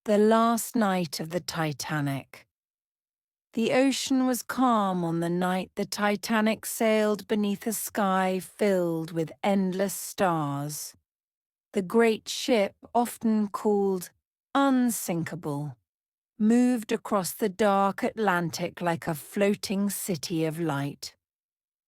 The last night of the Titanic. The ocean was calm on the night the Titanic sailed beneath a sky filled with endless stars. The great ship, often called unsinkable, moved across the dark Atlantic like a floating city of light.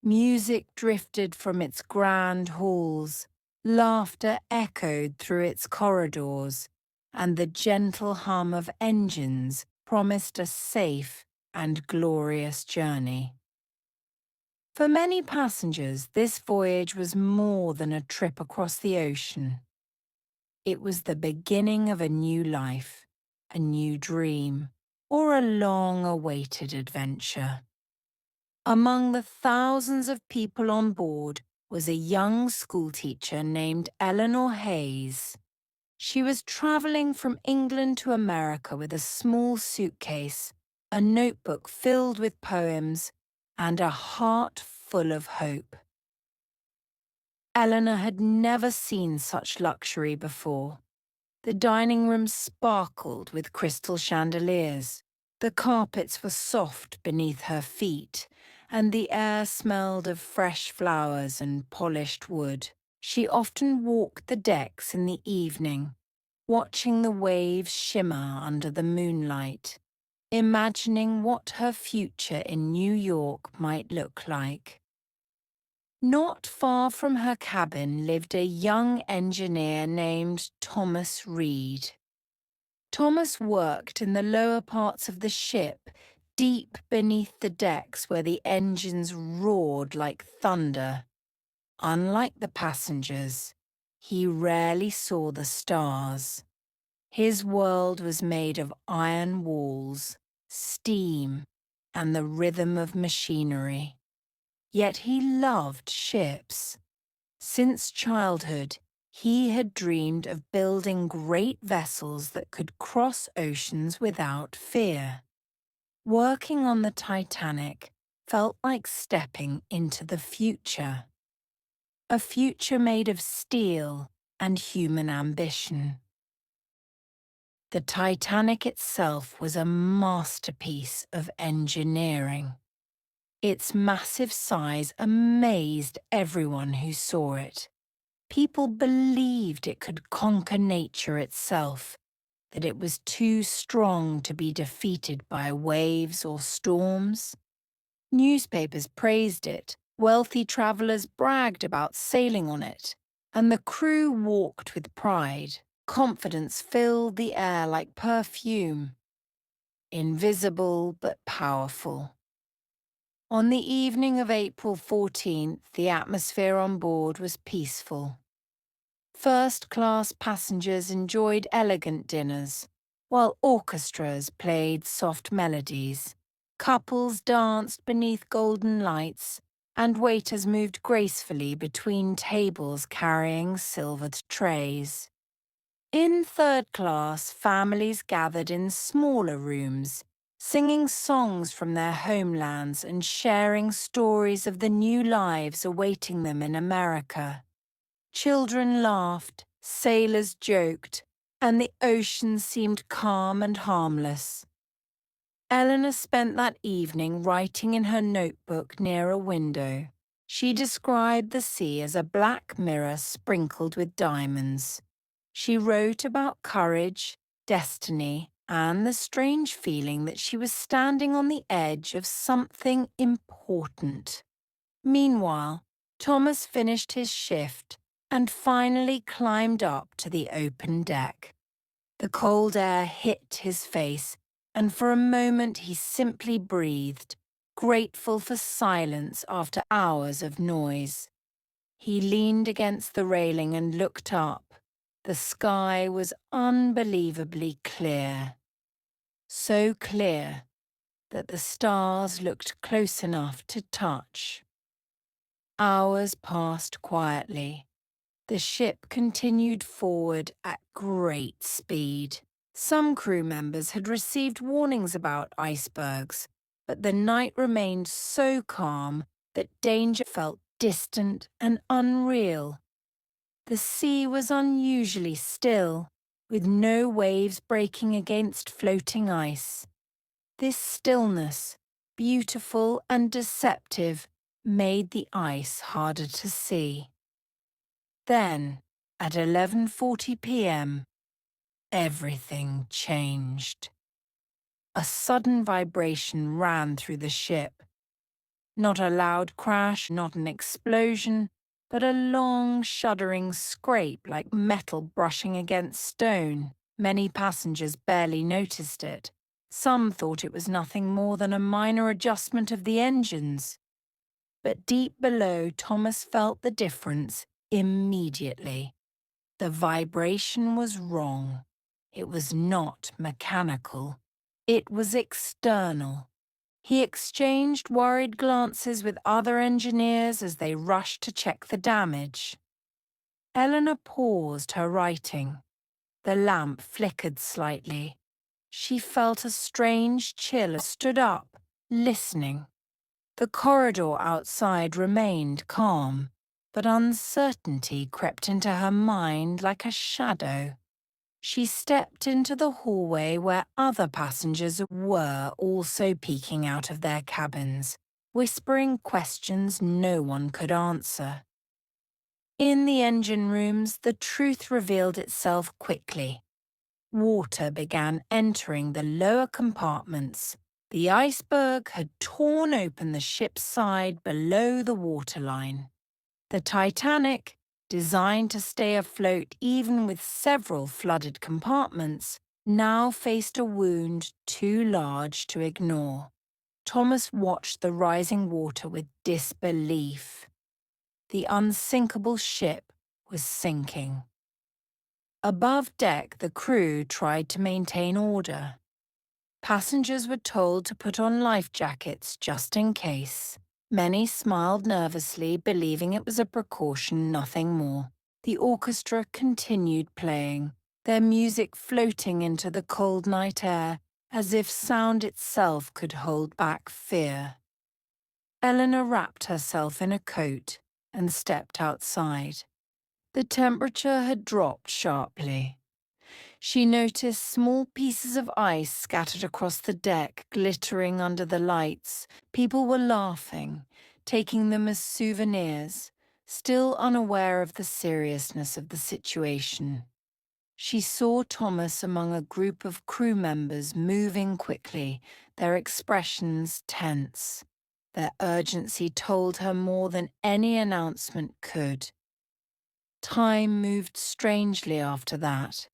Music drifted from its grand halls, laughter echoed through its corridors, and the gentle hum of engines promised a safe and glorious journey. For many passengers, this voyage was more than a trip across the ocean. It was the beginning of a new life, a new dream, or a long-awaited adventure. Among the thousands of people on board was a young schoolteacher named Eleanor Hayes. She was traveling from England to America with a small suitcase, a notebook filled with poems, and a heart full of hope. Eleanor had never seen such luxury before. The dining room sparkled with crystal chandeliers. The carpets were soft beneath her feet, and the air smelled of fresh flowers and polished wood. She often walked the decks in the evening, watching the waves shimmer under the moonlight, imagining what her future in New York might look like. Not far from her cabin lived a young engineer named Thomas Reed. Thomas worked in the lower parts of the ship, deep beneath the decks where the engines roared like thunder. Unlike the passengers, he rarely saw the stars. His world was made of iron walls, steam, and the rhythm of machinery. Yet he loved ships. Since childhood, he had dreamed of building great vessels that could cross oceans without fear. Working on the Titanic felt like stepping into the future. A future made of steel and human ambition. The Titanic itself was a masterpiece of engineering. Its massive size amazed everyone who saw it. People believed it could conquer nature itself, that it was too strong to be defeated by waves or storms. Newspapers praised it, wealthy travelers bragged about sailing on it, and the crew walked with pride. Confidence filled the air like perfume, invisible but powerful. On the evening of April 14th, the atmosphere on board was peaceful. First-class passengers enjoyed elegant dinners, while orchestras played soft melodies. Couples danced beneath golden lights, and waiters moved gracefully between tables carrying silvered trays. In third class, families gathered in smaller rooms, singing songs from their homelands and sharing stories of the new lives awaiting them in America. Children laughed, sailors joked, and the ocean seemed calm and harmless. Eleanor spent that evening writing in her notebook near a window. She described the sea as a black mirror sprinkled with diamonds. She wrote about courage, destiny, and the strange feeling that she was standing on the edge of something important. Meanwhile, Thomas finished his shift and finally climbed up to the open deck. The cold air hit his face, and for a moment he simply breathed, grateful for silence after hours of noise. He leaned against the railing and looked up. The sky was unbelievably clear. So clear that the stars looked close enough to touch. Hours passed quietly. The ship continued forward at great speed. Some crew members had received warnings about icebergs, but the night remained so calm that danger felt distant and unreal. The sea was unusually still, with no waves breaking against floating ice. This stillness, beautiful and deceptive, made the ice harder to see. Then, at 11:40 p.m., everything changed. A sudden vibration ran through the ship. Not a loud crash, not an explosion, but a long, shuddering scrape like metal brushing against stone. Many passengers barely noticed it. Some thought it was nothing more than a minor adjustment of the engines. But deep below, Thomas felt the difference immediately. The vibration was wrong. It was not mechanical. It was external. He exchanged worried glances with other engineers as they rushed to check the damage. Eleanor paused her writing. The lamp flickered slightly. She felt a strange chill and stood up, listening. The corridor outside remained calm, but uncertainty crept into her mind like a shadow. She stepped into the hallway where other passengers were also peeking out of their cabins, whispering questions no one could answer. In the engine rooms, the truth revealed itself quickly. Water began entering the lower compartments. The iceberg had torn open the ship's side below the waterline. The Titanic, designed to stay afloat even with several flooded compartments, now faced a wound too large to ignore. Thomas watched the rising water with disbelief. The unsinkable ship was sinking. Above deck, the crew tried to maintain order. Passengers were told to put on life jackets just in case. Many smiled nervously, believing it was a precaution, nothing more. The orchestra continued playing, their music floating into the cold night air, as if sound itself could hold back fear. Eleanor wrapped herself in a coat and stepped outside. The temperature had dropped sharply. She noticed small pieces of ice scattered across the deck, glittering under the lights. People were laughing, taking them as souvenirs, still unaware of the seriousness of the situation. She saw Thomas among a group of crew members moving quickly, their expressions tense. Their urgency told her more than any announcement could. Time moved strangely after that.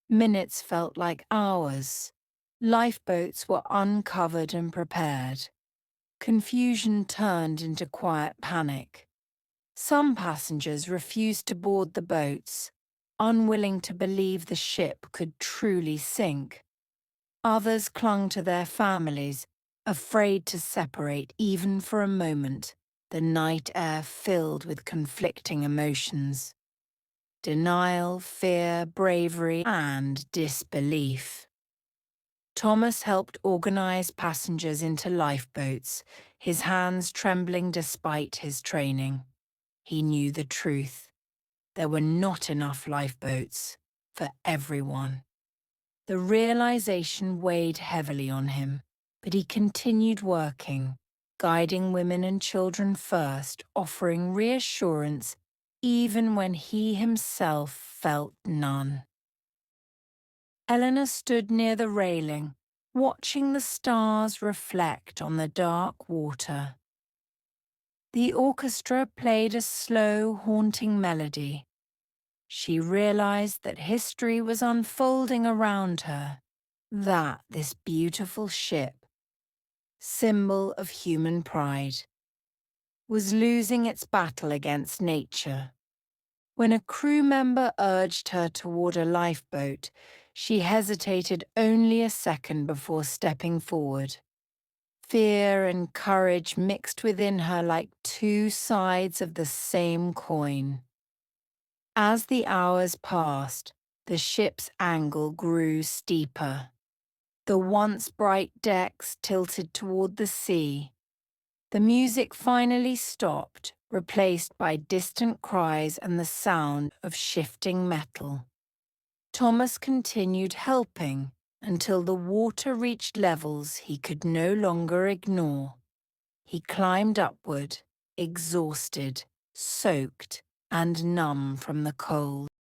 Minutes felt like hours. Lifeboats were uncovered and prepared. Confusion turned into quiet panic. Some passengers refused to board the boats, unwilling to believe the ship could truly sink. Others clung to their families, afraid to separate even for a moment, the night air filled with conflicting emotions. Denial, fear, bravery, and disbelief. Thomas helped organize passengers into lifeboats, his hands trembling despite his training. He knew the truth. There were not enough lifeboats for everyone. The realization weighed heavily on him, but he continued working, guiding women and children first, offering reassurance even when he himself felt none. Eleanor stood near the railing, watching the stars reflect on the dark water. The orchestra played a slow, haunting melody. She realized that history was unfolding around her, that this beautiful ship, symbol of human pride, was losing its battle against nature. When a crew member urged her toward a lifeboat, she hesitated only a second before stepping forward. Fear and courage mixed within her like two sides of the same coin. As the hours passed, the ship's angle grew steeper. The once bright decks tilted toward the sea. The music finally stopped, replaced by distant cries and the sound of shifting metal. Thomas continued helping until the water reached levels he could no longer ignore. He climbed upward, exhausted, soaked, and numb from the cold.